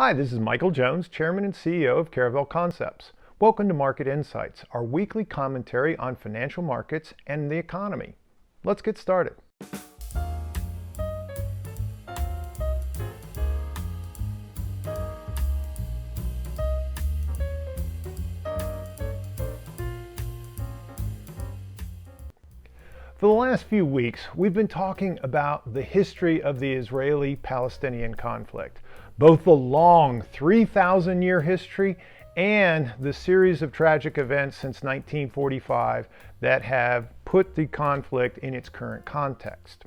Hi, this is Michael Jones, Chairman and CEO of Caravel Concepts. Welcome to Market Insights, our weekly commentary on financial markets and the economy. Let's get started. For the last few weeks, we've been talking about the history of the Israeli Palestinian conflict, both the long 3,000-year history and the series of tragic events since 1945 that have put the conflict in its current context.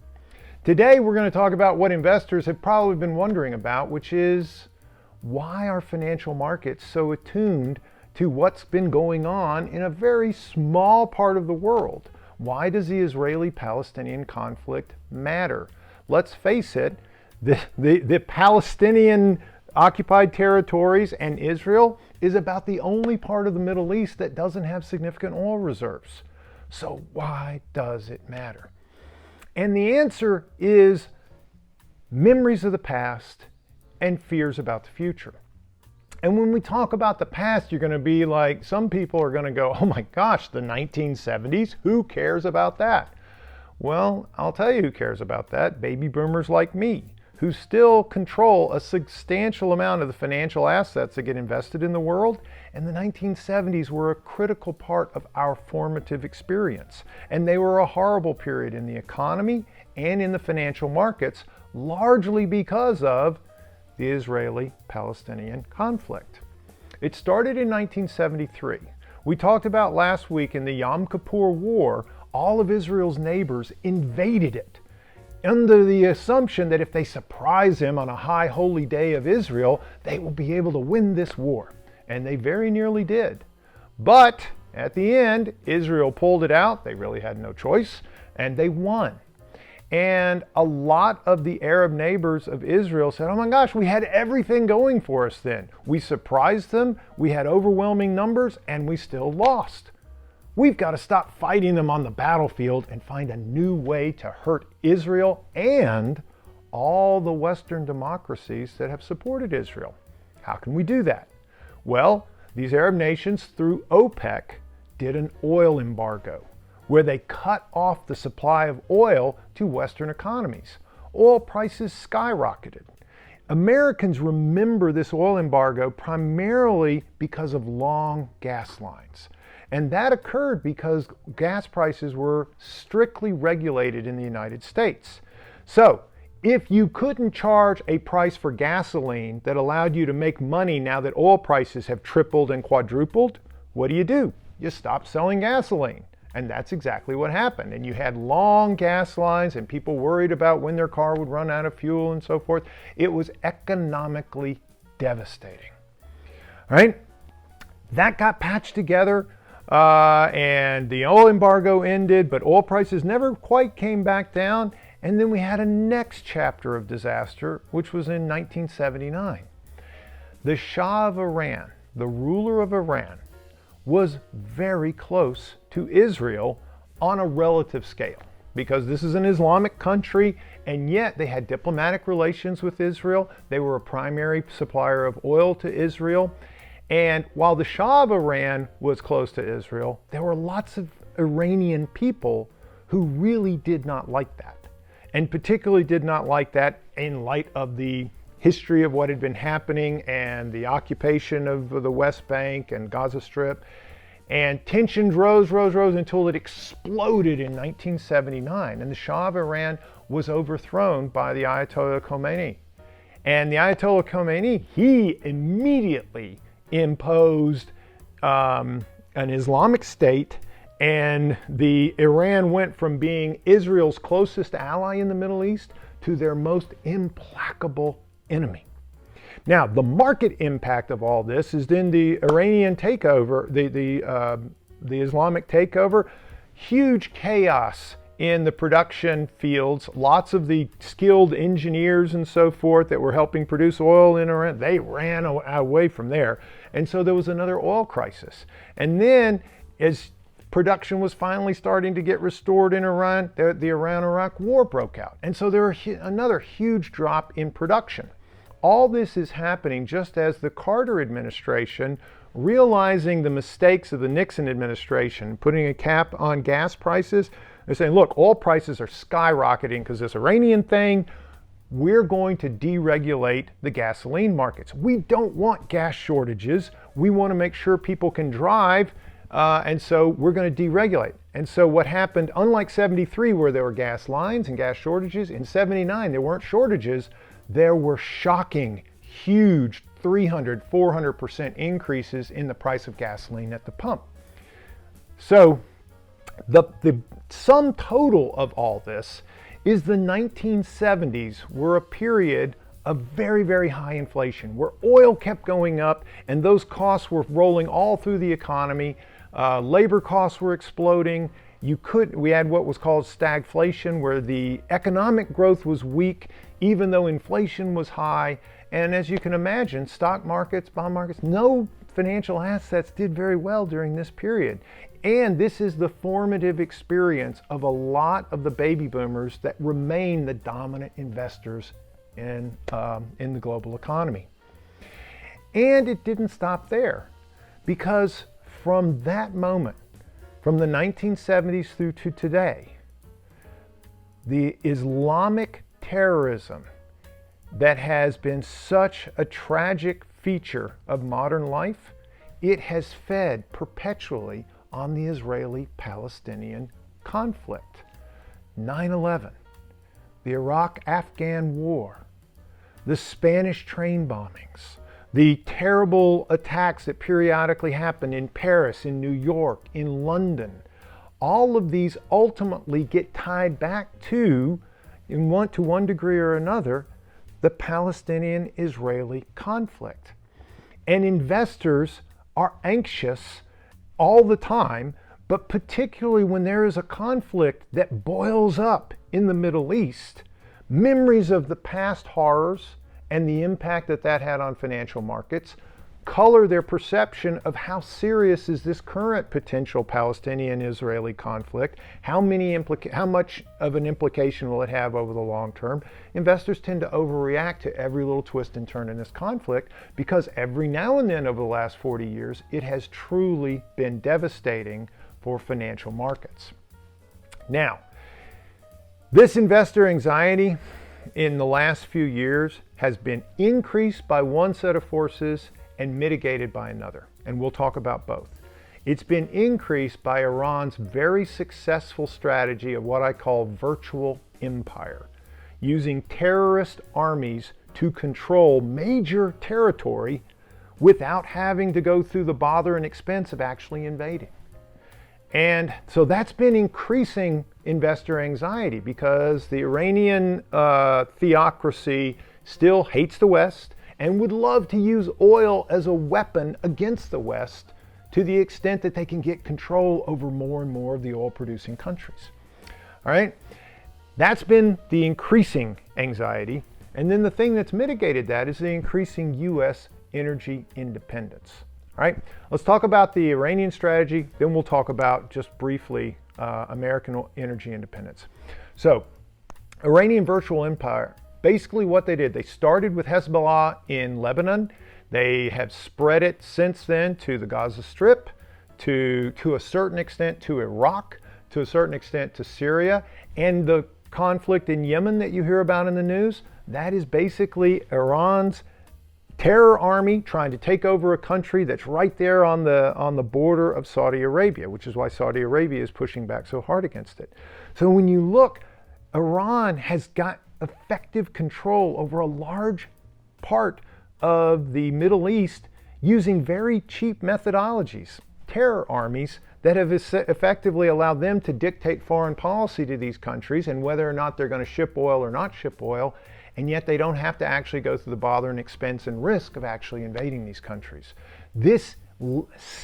Today, we're going to talk about what investors have probably been wondering about, which is why are financial markets so attuned to what's been going on in a very small part of the world? Why does the Israeli-Palestinian conflict matter? Let's face it, the Palestinian occupied territories and Israel is about the only part of the Middle East that doesn't have significant oil reserves. So why does it matter? And the answer is memories of the past and fears about the future. And when we talk about the past, you're going to be like, some people are going to go, oh my gosh, the 1970s, who cares about that? Well, I'll tell you who cares about that. Baby boomers like me, who still control a substantial amount of the financial assets that get invested in the world. And the 1970s were a critical part of our formative experience. And they were a horrible period in the economy and in the financial markets, largely because of the Israeli-Palestinian conflict. It started in 1973. We talked about last week in the Yom Kippur War, all of Israel's neighbors invaded it under the assumption that if they surprise him on a high holy day of Israel, they will be able to win this war. And they very nearly did. But at the end, Israel pulled it out. They really had no choice, and they won. And a lot of the Arab neighbors of Israel said, oh my gosh, we had everything going for us then. We surprised them, we had overwhelming numbers, and we still lost. We've got to stop fighting them on the battlefield and find a new way to hurt Israel and all the Western democracies that have supported Israel. How can we do that? Well, these Arab nations, through OPEC, did an oil embargo, where they cut off the supply of oil to Western economies. Oil prices skyrocketed. Americans remember this oil embargo primarily because of long gas lines. And that occurred because gas prices were strictly regulated in the United States. So, if you couldn't charge a price for gasoline that allowed you to make money now that oil prices have tripled and quadrupled, what do? You stop selling gasoline. And that's exactly what happened. And you had long gas lines and people worried about when their car would run out of fuel and so forth. It was economically devastating. All right? That got patched together and the oil embargo ended, but oil prices never quite came back down. And then we had a next chapter of disaster, which was in 1979. The Shah of Iran, the ruler of Iran, was very close to Israel on a relative scale, because this is an Islamic country, and yet they had diplomatic relations with Israel. They were a primary supplier of oil to Israel. And while the Shah of Iran was close to Israel, there were lots of Iranian people who really did not like that, and particularly did not like that in light of the history of what had been happening and the occupation of the West Bank and Gaza Strip. And tensions rose until it exploded in 1979. And the Shah of Iran was overthrown by the Ayatollah Khomeini. And the Ayatollah Khomeini, he immediately imposed an Islamic state, and Iran went from being Israel's closest ally in the Middle East to their most implacable enemy. Now, the market impact of all this is then the Iranian takeover, the Islamic takeover, huge chaos in the production fields. Lots of the skilled engineers and so forth that were helping produce oil in Iran, they ran away from there. And so there was another oil crisis. And then as production was finally starting to get restored in Iran, the Iran-Iraq war broke out. And so there was another huge drop in production. all this is happening just as the Carter administration, realizing the mistakes of the Nixon administration, putting a cap on gas prices, they're saying, look, oil prices are skyrocketing because this Iranian thing. We're going to deregulate the gasoline markets. We don't want gas shortages. We want to make sure people can drive, and so we're going to deregulate. And so what happened, unlike 73 where there were gas lines and gas shortages, in 79 there weren't shortages. There were shocking, huge 300, 400% increases in the price of gasoline at the pump. So the sum total of all this is the 1970s were a period of very, very high inflation, where oil kept going up and those costs were rolling all through the economy. Labor costs were exploding. We had what was called stagflation, where the economic growth was weak, even though inflation was high. And as you can imagine, stock markets, bond markets, no financial assets did very well during this period. And this is the formative experience of a lot of the baby boomers that remain the dominant investors in the global economy. And it didn't stop there, because from that moment, from the 1970s through to today, the Islamic terrorism that has been such a tragic feature of modern life, it has fed perpetually on the Israeli Palestinian conflict. 9/11, the Iraq-Afghan war, the Spanish train bombings, the terrible attacks that periodically happen in Paris, in New York, in London. All of these ultimately get tied back to one degree or another, the Palestinian-Israeli conflict. And investors are anxious all the time, but particularly when there is a conflict that boils up in the Middle East, memories of the past horrors and the impact that that had on financial markets color their perception of how serious is this current potential Palestinian-Israeli conflict, how much of an implication will it have over the long term. Investors tend to overreact to every little twist and turn in this conflict, because every now and then over the last 40 years, it has truly been devastating for financial markets. Now, this investor anxiety in the last few years has been increased by one set of forces and mitigated by another, and we'll talk about both. It's been increased by Iran's very successful strategy of what I call virtual empire, using terrorist armies to control major territory without having to go through the bother and expense of actually invading. And so that's been increasing investor anxiety, because the Iranian theocracy still hates the West and would love to use oil as a weapon against the West, to the extent that they can get control over more and more of the oil-producing countries. All right, that's been the increasing anxiety. And then the thing that's mitigated that is the increasing U.S. energy independence. All right, let's talk about the Iranian strategy, then we'll talk about, just briefly, American energy independence. So, Iranian virtual empire, basically what they did, they started with Hezbollah in Lebanon. They have spread it since then to the Gaza Strip, to a certain extent to Iraq, to a certain extent to Syria, and the conflict in Yemen that you hear about in the news, that is basically Iran's terror army trying to take over a country that's right there on the border of Saudi Arabia, which is why Saudi Arabia is pushing back so hard against it. So when you look, Iran has got effective control over a large part of the Middle East using very cheap methodologies, terror armies that have effectively allowed them to dictate foreign policy to these countries and whether or not they're going to ship oil or not ship oil, and yet they don't have to actually go through the bother and expense and risk of actually invading these countries. This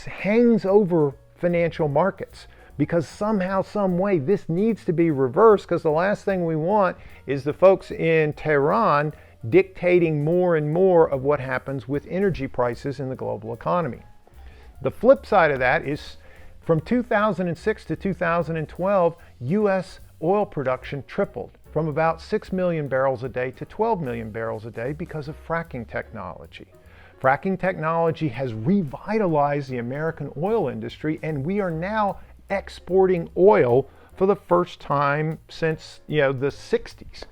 hangs over financial markets, because somehow, some way, this needs to be reversed, because the last thing we want is the folks in Tehran dictating more and more of what happens with energy prices in the global economy. The flip side of that is, from 2006 to 2012, U.S. oil production tripled. from about 6 million barrels a day to 12 million barrels a day because of fracking technology. Fracking technology has revitalized the American oil industry, and we are now exporting oil for the first time since the 60s.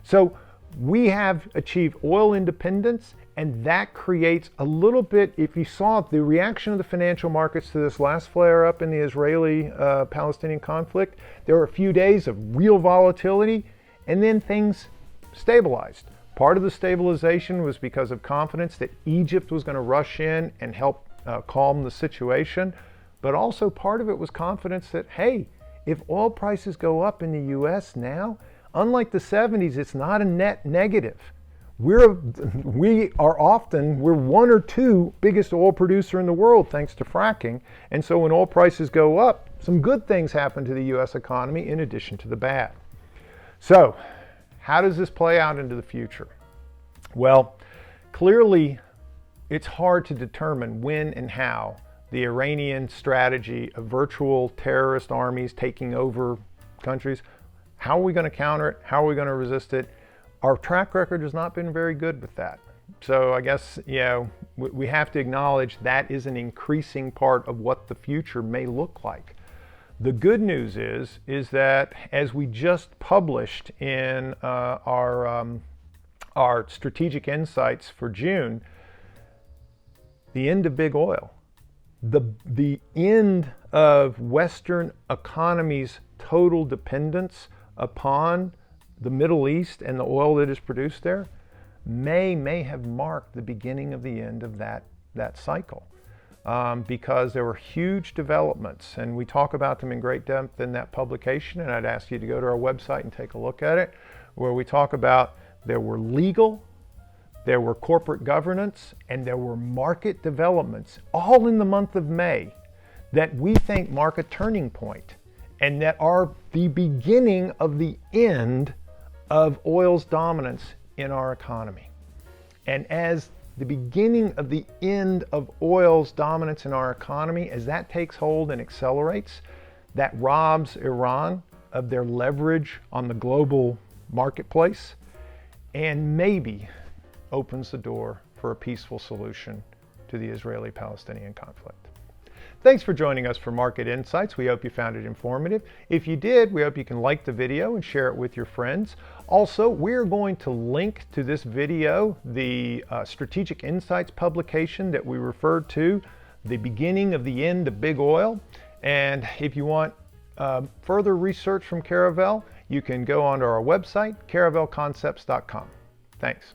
So we have achieved oil independence, and that creates a little bit, if you saw the reaction of the financial markets to this last flare up in the Israeli Palestinian conflict, there were a few days of real volatility, and then things stabilized. Part of the stabilization was because of confidence that Egypt was going to rush in and help calm the situation, but also part of it was confidence that, hey, if oil prices go up in the US now, unlike the 70s, it's not a net negative. We're one or two biggest oil producer in the world thanks to fracking. And so when oil prices go up, some good things happen to the US economy in addition to the bad. So how does this play out into the future? Well, clearly it's hard to determine when and how the Iranian strategy of virtual terrorist armies taking over countries, how are we going to counter it? How are we going to resist it? Our track record has not been very good with that. So I guess, we have to acknowledge that is an increasing part of what the future may look like. The good news is that as we just published in our strategic insights for June, the end of big oil, the end of Western economies' total dependence upon the Middle East and the oil that is produced there may have marked the beginning of the end of that cycle. Because there were huge developments, and we talk about them in great depth in that publication, and I'd ask you to go to our website and take a look at it, where we talk about there were legal, there were corporate governance, and there were market developments, all in the month of May, that we think mark a turning point, and that are the beginning of the end of oil's dominance in our economy. And as the beginning of the end of oil's dominance in our economy, as that takes hold and accelerates, that robs Iran of their leverage on the global marketplace and maybe opens the door for a peaceful solution to the Israeli-Palestinian conflict. Thanks for joining us for Market Insights. We hope you found it informative. If you did, we hope you can like the video and share it with your friends. Also, we're going to link to this video the Strategic Insights publication that we referred to, the beginning of the end of big oil. And if you want further research from Caravel, you can go onto our website, caravelconcepts.com. Thanks.